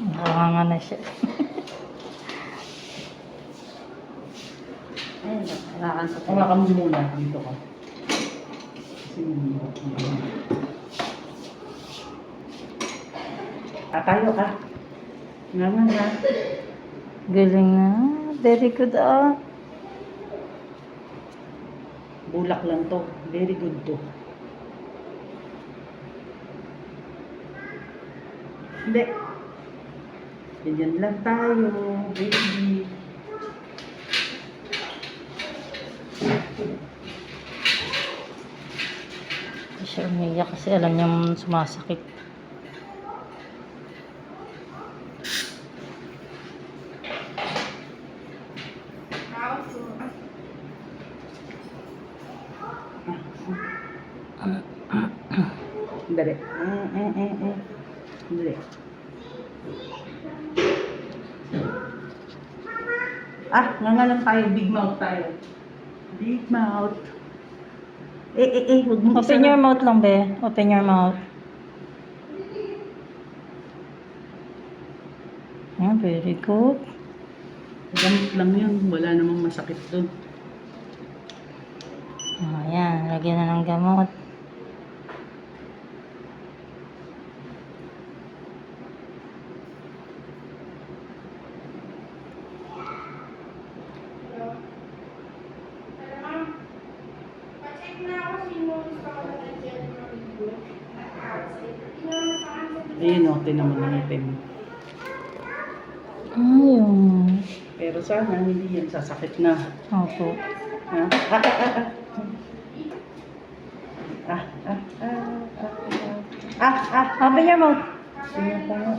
Nakanganga na siya. Ayun, hawakan ko. Hawakan mo muna. Dito ka. Kasi hindi. Tayo ka. Nga nga. Galing na. Very good ah. Bulak lang to. Very good to. Hindi. Ganyan lang tayo, baby. Hindi siya umiyak kasi alam niyang sumasakit. Dali. Dali. Nga lang tayo. Big mouth tayo. Big mouth. Huwag mo Open your mouth lang, be. Open your mouth. Ah, very good. Gamit lang yun. Wala namang masakit doon. Ayan, lagyan na ng gamot. Ayun o, tinan mo ng itim. Ayun. Pero sana hindi yan sasakit na. Opo. Ha? Open your mouth. Tingnan tayo.